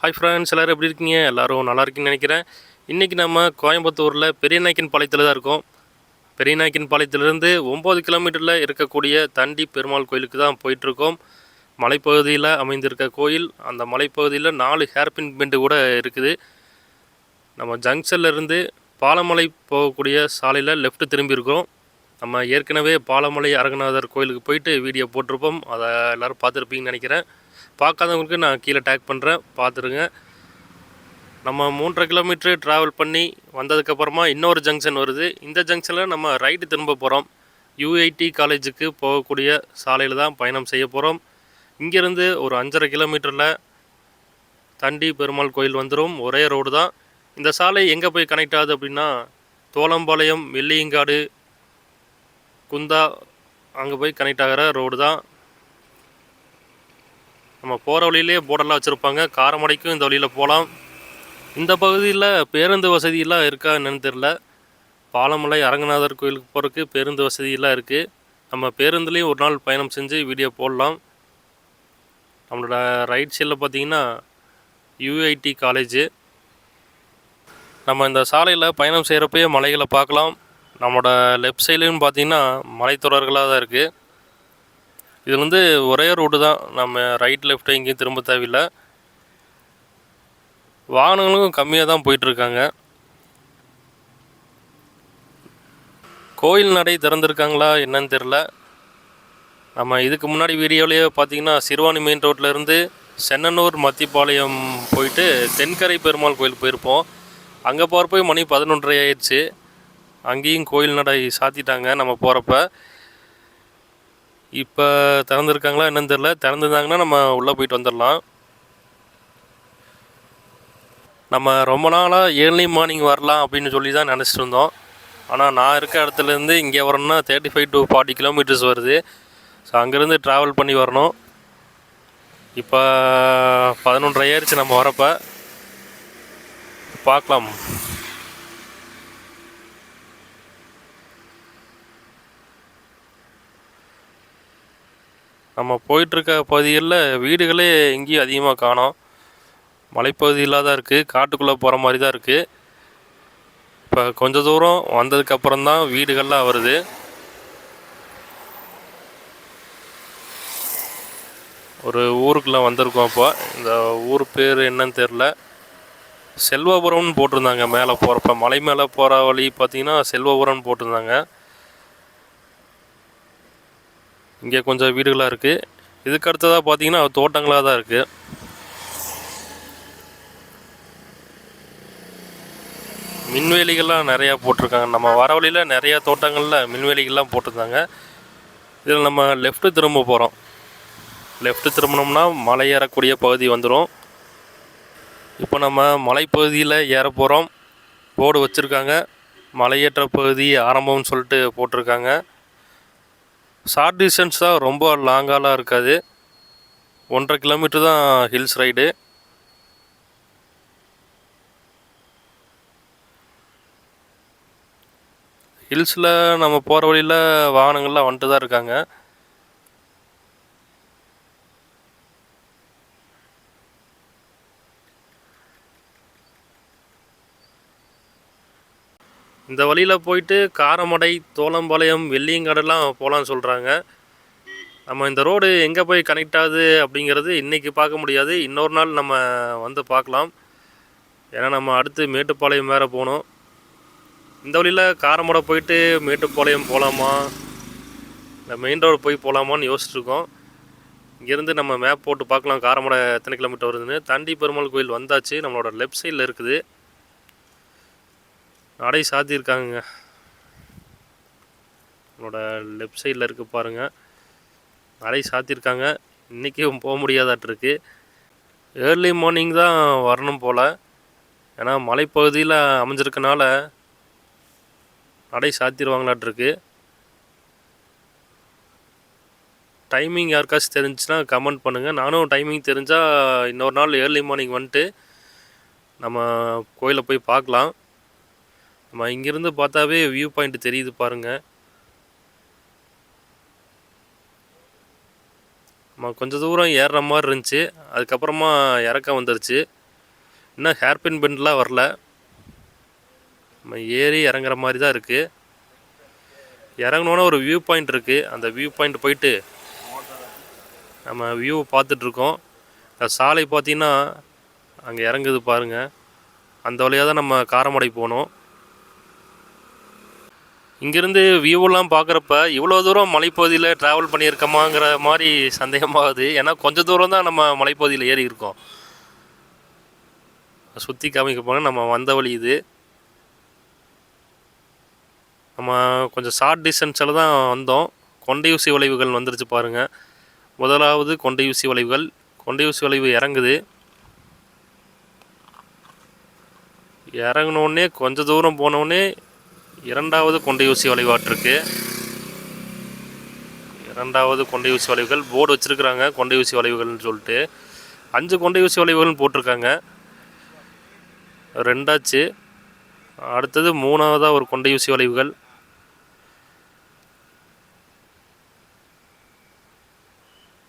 Hi friends, எல்லோரும் எப்படி இருக்கீங்க? எல்லோரும் நல்லா இருக்கீங்கன்னு நினைக்கிறேன். இன்றைக்கி நம்ம கோயம்புத்தூரில் பெரியநாயக்கன் பாளையத்தில் தான் இருக்கோம். பெரியநாயக்கன் பாளையத்திலிருந்து 9 கிலோமீட்டரில் இருக்கக்கூடிய தண்டி பெருமாள் கோயிலுக்கு தான் போயிட்டுருக்கோம். மலைப்பகுதியில் அமைந்திருக்க கோயில். அந்த மலைப்பகுதியில் 4 ஹேர்பின் பெண்டு கூட இருக்குது. நம்ம ஜங்ஷன்லேருந்து பாலமலை போகக்கூடிய சாலையில் லெஃப்ட் திரும்பியிருக்கிறோம். நம்ம ஏற்கனவே பாலமலை அரங்கநாதர் கோயிலுக்கு போயிட்டு வீடியோ போட்டிருப்போம். அதை எல்லோரும் பார்த்துருப்பீங்கன்னு நினைக்கிறேன். பார்க்காதவங்களுக்கு நான் கீழே டேக் பண்ணுறேன், பார்த்துருங்க. நம்ம 3.5 கிலோமீட்ரு ட்ராவல் பண்ணி வந்ததுக்கப்புறமா இன்னொரு ஜங்ஷன் வருது. இந்த ஜங்ஷனில் நம்ம ரைட்டு திரும்ப போகிறோம். யூஐடி காலேஜுக்கு போகக்கூடிய சாலையில் தான் பயணம் செய்ய போகிறோம். இங்கேருந்து ஒரு 5.5 கிலோமீட்டரில் தண்டி பெருமாள் கோயில் வந்துடும். ஒரே ரோடு தான். இந்த சாலை எங்கே போய் கனெக்ட் ஆகுது அப்படின்னா, தோளம்பாளையம், வெள்ளியங்காடு, குந்தா அங்கே போய் கனெக்ட் ஆகிற ரோடு தான். நம்ம போகிற வழியிலே போர்டெல்லாம் வச்சுருப்பாங்க. காரமடைக்கும் இந்த வழியில் போகலாம். இந்த பகுதியில் பேருந்து வசதியெல்லாம் இருக்கா என்னன்னு தெரில. பாலமலை அரங்கநாதர் கோயிலுக்கு போகிறதுக்கு பேருந்து வசதியெல்லாம் இருக்குது. நம்ம பேருந்துலேயும் ஒரு நாள் பயணம் செஞ்சு வீடியோ போடலாம். நம்மளோட ரைட் சைடில் பார்த்திங்கன்னா யூஐடி காலேஜு. நம்ம இந்த சாலையில் பயணம் செய்கிறப்பயே மலைகளை பார்க்கலாம். நம்மளோட லெஃப்ட் சைட்லேயும் பார்த்திங்கன்னா மலைத்தொடர்களாக தான் இருக்குது. இது ஒரே ரோடு தான். நம்ம ரைட் லெஃப்ட் எங்கேயும் திரும்ப தேவையில்லை. வாகனங்களும் கம்மியாக தான் போயிட்டுருக்காங்க. கோயில் நடை திறந்துருக்காங்களா என்னன்னு தெரில. நம்ம இதுக்கு முன்னாடி வீடியோலேயே பார்த்திங்கன்னா சிறுவாணி மெயின் ரோட்லேருந்து சென்னனூர் மத்திப்பாளையம் போயிட்டு தென்கரை பெருமாள் கோயில் போயிருப்போம். அங்கே போகிறப்ப மணி 11:30 ஆயிடுச்சு. அங்கேயும் கோயில் நடை சாத்திட்டாங்க நம்ம போகிறப்ப. இப்போ திறந்துருக்காங்களா என்னன்னு தெரில. திறந்துருந்தாங்கன்னா நம்ம உள்ளே போயிட்டு வந்துடலாம். நம்ம ரொம்ப நாளாக ஏர்லி மார்னிங் வரலாம் அப்படின்னு சொல்லி தான் நினச்சிட்டு இருந்தோம். ஆனால் நான் இருக்க இடத்துலேருந்து இங்கே வரணும்னா 35 to 40 கிலோமீட்டர்ஸ் வருது. ஸோ அங்கேருந்து ட்ராவல் பண்ணி வரணும். இப்போ 11:30 ஆயிடுச்சு நம்ம வரப்போ. பார்க்கலாம். நம்ம போயிட்டுருக்க பகுதிகளில் வீடுகளே எங்கேயும் அதிகமாக காணோம். மலைப்பகுதியில் தான் இருக்குது. காட்டுக்குள்ளே போகிற மாதிரி தான் இருக்குது. இப்போ கொஞ்சம் தூரம் வந்ததுக்கப்புறம் தான் வீடுகள்லாம் வருது. ஒரு ஊருக்குள்ளே வந்திருக்கோம். இப்போ இந்த ஊர் பேர் என்னன்னு தெரில. செல்வபுரம்னு போட்டிருந்தாங்க மேலே போகிறப்ப. மலை மேலே போகிற வழி பார்த்திங்கன்னா செல்வபுரம்னு போட்டிருந்தாங்க. இங்கே கொஞ்சம் வீடுகளாக இருக்குது. இதுக்கு அடுத்ததாக பார்த்திங்கன்னா தோட்டங்களாக தான் இருக்குது. மின்வேலிகள்லாம் நிறையா போட்டிருக்காங்க. நம்ம வர வழியில் நிறையா தோட்டங்களில் மின்வேலிகள்லாம் போட்டிருந்தாங்க. இதில் நம்ம லெஃப்ட்டு திரும்ப போகிறோம். லெஃப்ட்டு திரும்பினோம்னா மலை ஏறக்கூடிய பகுதி வந்துடும். இப்போ நம்ம மலைப்பகுதியில் ஏற போகிறோம். போர்டு வச்சுருக்காங்க. மலையேற்ற பகுதி ஆரம்பம்னு சொல்லிட்டு போட்டிருக்காங்க. ஷார்ட் டிஸ்டன்ஸ் தான், ரொம்ப லாங்காலாம் இருக்காது. 1.5 கிலோமீட்டர் தான் ஹில்ஸ் ரைடு. ஹில்ஸில் நம்ம போகிற வழியில் வாகனங்கள்லாம் வந்துட்டு தான் இருக்காங்க. இந்த வழியில் போயிட்டு காரமடை, தோளம்பாளையம், வெள்ளியங்காடெல்லாம் போகலான்னு சொல்கிறாங்க. நம்ம இந்த ரோடு எங்கே போய் கனெக்ட் ஆகுது அப்படிங்கிறது இன்றைக்கி பார்க்க முடியாது. இன்னொரு நாள் நம்ம வந்து பார்க்கலாம். ஏன்னா நம்ம அடுத்து மேட்டுப்பாளையம் வேறு போகணும். இந்த வழியில் காரமடை போயிட்டு மேட்டுப்பாளையம் போகலாமா, இந்த மெயின் ரோடு போய் போகலாமான்னு யோசிச்சுருக்கோம். இங்கேருந்து நம்ம மேப் போட்டு பார்க்கலாம் காரமடை எத்தனை கிலோமீட்டர் வருதுன்னு. தண்டி பெருமாள் கோயில் வந்தாச்சு. நம்மளோட லெஃப்ட் சைடில் இருக்குது. நடை சாத்தியிருக்காங்க. நம்மளோட லெஃப்ட் சைடில் இருக்குது பாருங்கள். நடை சாத்தியிருக்காங்க. இன்றைக்கும் போக முடியாதாட்டிருக்கு. ஏர்லி மார்னிங் தான் வரணும் போல். ஏன்னா மலைப்பகுதியில் அமைஞ்சிருக்கனால நடை சாத்திடுவாங்களாட்டிருக்கு. டைமிங் யாருக்காச்சும் தெரிஞ்சுன்னா கமெண்ட் பண்ணுங்கள். நானும் டைமிங் தெரிஞ்சால் இன்னொரு நாள் ஏர்லி மார்னிங் வந்துட்டு நம்ம கோயிலை போய் பார்க்கலாம். நம்ம இங்கேருந்து பார்த்தாவே வியூ பாயிண்ட் தெரியுது பாருங்கள். நம்ம கொஞ்சம் தூரம் ஏறுற மாதிரி இருந்துச்சு. அதுக்கப்புறமா இறக்கம் வந்துருச்சு. இன்னும் ஹேர்பின் பெண்ட்லாம் வரல. நம்ம ஏறி இறங்குற மாதிரி தான் இருக்குது. இறங்கினோன்னே ஒரு வியூ பாயிண்ட் இருக்குது. அந்த வியூ பாயிண்ட் போயிட்டு நம்ம வியூ பார்த்துட்ருக்கோம். சாலை பார்த்திங்கன்னா அங்கே இறங்குது பாருங்கள். அந்த வழியாக தான் நம்ம காரமடை போகணும். இங்கேருந்து வியூவெல்லாம் பார்க்குறப்ப இவ்வளோ தூரம் மலைப்பகுதியில் ட்ராவல் பண்ணியிருக்கோமாங்கிற மாதிரி சந்தேகமாகுது. ஏன்னா கொஞ்சம் தூரம் தான் நம்ம மலைப்பகுதியில் ஏறி இருக்கோம். சுற்றி காமிக்க போனால் நம்ம வந்த வழி இது. நம்ம கொஞ்சம் ஷார்ட் டிஸ்டன்ஸில் தான் வந்தோம். கொண்டையூசி வளைவுகள் வந்துருச்சு பாருங்கள். முதலாவது கொண்டையூசி வளைவுகள். கொண்டையூசி வளைவு இறங்குது. இறங்கினோடனே கொஞ்சம் தூரம் போனோடனே இரண்டாவது கொண்டையூசி வளைவாட்டிருக்கு. இரண்டாவது கொண்டையூசி வளைவுகள் போர்டு வச்சுருக்குறாங்க. கொண்டையூசி வளைவுகள்னு சொல்லிட்டு 5 கொண்டையூசி வளைவுகள்னு போட்டிருக்காங்க. 2ஆச்சு. அடுத்தது 3ஆவதாக ஒரு கொண்டையூசி வளைவுகள்.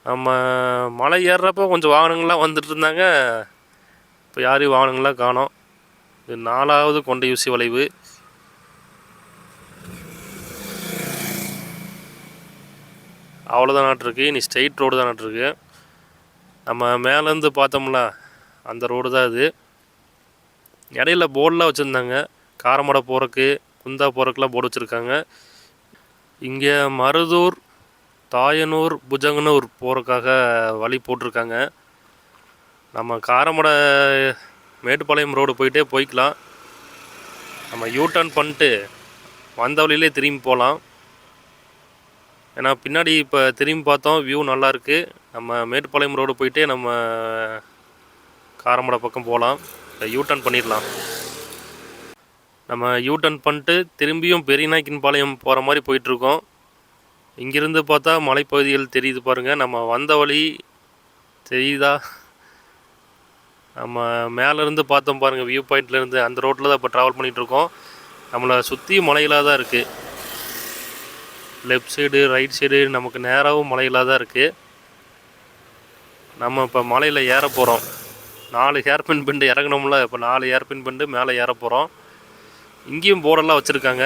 நம்ம மலை ஏறுறப்போ கொஞ்சம் வாகனங்கள்லாம் வந்துட்டு இருந்தாங்க. இப்போ யாரையும் வாகனங்கள்லாம் காணோம். இது 4ஆவது கொண்டையூசி வளைவு. அவ்வளோதான் நாட்டிருக்கு. இனி ஸ்ட்ரெயிட் ரோடு தான் நாட்டிருக்கு. நம்ம மேலேருந்து பார்த்தோம்ல அந்த ரோடு தான் இது. இடையில போர்டெலாம் வச்சுருந்தாங்க. காரமடை போகிறக்கு, குந்தா போகிறக்குலாம் போர்டு வச்சுருக்காங்க. இங்கே மருதூர், தாயனூர், புஜங்கனூர் போகிறக்காக வழி போட்டிருக்காங்க. நம்ம காரமடை மேட்டுப்பாளையம் ரோடு போயிட்டே போய்க்கலாம். நம்ம யூடர்ன் பண்ணிட்டு வந்த வழியிலே திரும்பி போகலாம். ஏன்னா பின்னாடி இப்போ திரும்பி பார்த்தோம், வியூ நல்லாயிருக்கு. நம்ம மேட்டுப்பாளையம் ரோடு போயிட்டே நம்ம காரமடை பக்கம் போகலாம். யூடர்ன் பண்ணிடலாம். நம்ம யூடர்ன் பண்ணிட்டு திரும்பியும் பெரியநாயக்கன்பாளையம் போகிற மாதிரி போயிட்டுருக்கோம். இங்கேருந்து பார்த்தா மலைப்பகுதிகள் தெரியுது பாருங்கள். நம்ம வந்த வழி தெரியுதா? நம்ம மேலேருந்து பார்த்தோம் பாருங்கள், வியூ பாயிண்ட்லேருந்து அந்த ரோட்டில் தான் இப்போ ட்ராவல் பண்ணிகிட்ருக்கோம். நம்மளை சுற்றி மலைகளாக தான் இருக்குது. லெஃப்ட் சைடு, ரைட் சைடு நமக்கு நேராகவும் மலைகளாக தான் இருக்குது. நம்ம இப்போ மலையில் ஏற போகிறோம். 4 ஹேர்பின் பெண்டு இறங்கணும்ல, இப்போ 4 ஹேர்பின் பெண்டு மேலே ஏற போகிறோம். இங்கேயும் போர்டெல்லாம் வச்சுருக்காங்க.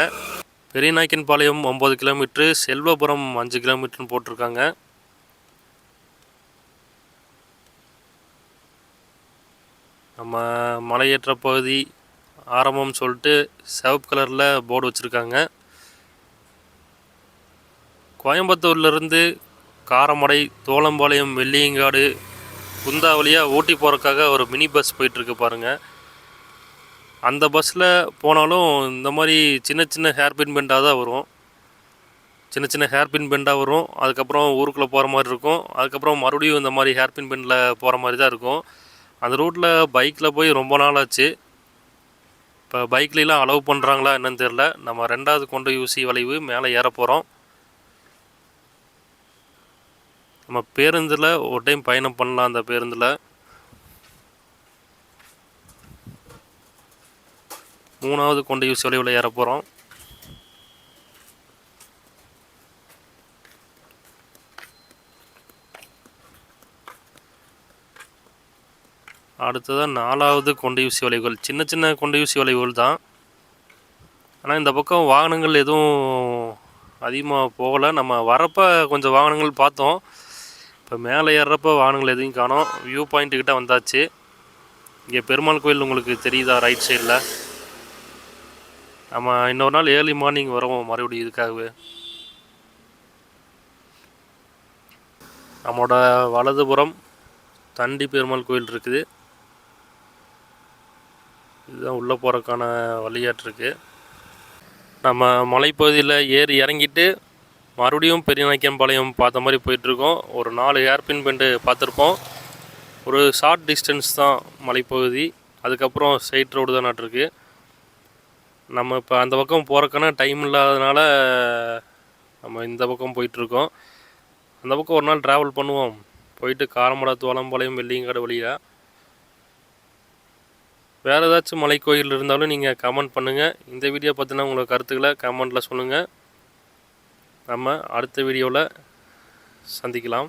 பெரியநாயக்கன்பாளையம் 9 கிலோமீட்ரு, செல்வபுரம் 5 கிலோமீட்டர்னு போட்டிருக்காங்க. நம்ம மலையேற்ற பகுதி ஆரம்பம் சொல்லிட்டு சிவப்பு கலரில் போர்டு வச்சுருக்காங்க. கோயம்புத்தூர்லேருந்து காரமடை, தோளம்பாளையம், வெள்ளியங்காடு, குந்தா வழியாக ஊட்டி போகிறதுக்காக ஒரு மினி பஸ் போயிட்டுருக்கு பாருங்கள். அந்த பஸ்ஸில் போனாலும் இந்த மாதிரி சின்ன சின்ன ஹேர்பின் பெண்டாக தான் வரும். சின்ன சின்ன ஹேர்பின் பெண்டாக வரும். அதுக்கப்புறம் ஊருக்குள்ளே போகிற மாதிரி இருக்கும். அதுக்கப்புறம் மறுபடியும் இந்த மாதிரி ஹேர்பின் பெண்டில் போகிற மாதிரி தான் இருக்கும். அந்த ரூட்டில் பைக்கில் போய் ரொம்ப நாள் ஆச்சு. இப்போ பைக்லாம் அலோவ் பண்ணுறாங்களா என்னன்னு தெரில. நம்ம 2ஆவது கொண்டையூசி வளைவு மேலே ஏற போகிறோம். நம்ம பேருந்தில் ஒரு டைம் பயணம் பண்ணலாம். அந்த பேருந்தில் 3ஆவது கொண்டையூசி வளைவில் ஏற போகிறோம். அடுத்ததான் 4ஆவது கொண்டையூசி வளைவுகள். சின்ன சின்ன கொண்டையூசி வளைவுகள் தான். ஆனால் இந்த பக்கம் வாகனங்கள் எதுவும் அதிகமாக போகலை. நம்ம வரப்போ கொஞ்சம் வாகனங்கள் பார்த்தோம். இப்போ மேலே ஏறுறப்போ வாகனங்கள் எதையும் காணோம். வியூ பாயிண்ட்டுக்கிட்ட வந்தாச்சு. இங்கே பெருமாள் கோயில் உங்களுக்கு தெரியுதா ரைட் சைடில்? நம்ம இன்னொரு நாள் ஏர்லி மார்னிங் வரோம் மறுபடியும் இதுக்காகவே. நம்மளோட வலதுபுறம் தண்டி பெருமாள் கோயில் இருக்குது. இதுதான் உள்ளே போகிறக்கான வழியாட்டிருக்கு. நம்ம மலைப்பகுதியில் ஏறி இறங்கிட்டு மறுபடியும் பெரியநாயக்கன்பாளையம் பார்த்த மாதிரி போயிட்டுருக்கோம். ஒரு 4 ஹேர்பின் பெண்டு பார்த்துருப்போம். ஒரு ஷார்ட் டிஸ்டன்ஸ் தான் மலைப்பகுதி. அதுக்கப்புறம் ஸ்ட்ரெயிட் ரோடு தான் நாட்டிருக்கு. நம்ம இப்போ அந்த பக்கம் போகிறக்கான டைம் இல்லாததுனால நம்ம இந்த பக்கம் போயிட்டுருக்கோம். அந்த பக்கம் ஒரு நாள் ட்ராவல் பண்ணுவோம். போயிட்டு காரமடை, தோளம்பாளையம், வெள்ளியங்காடு வழியாக. வேறு ஏதாச்சும் மலைக்கோயில் இருந்தாலும் நீங்கள் கமெண்ட் பண்ணுங்கள். இந்த வீடியோ பற்றின உங்களோட கருத்துக்களை கமெண்ட்டில் சொல்லுங்கள். நம்ம அடுத்த வீடியோவில் சந்திக்கலாம்.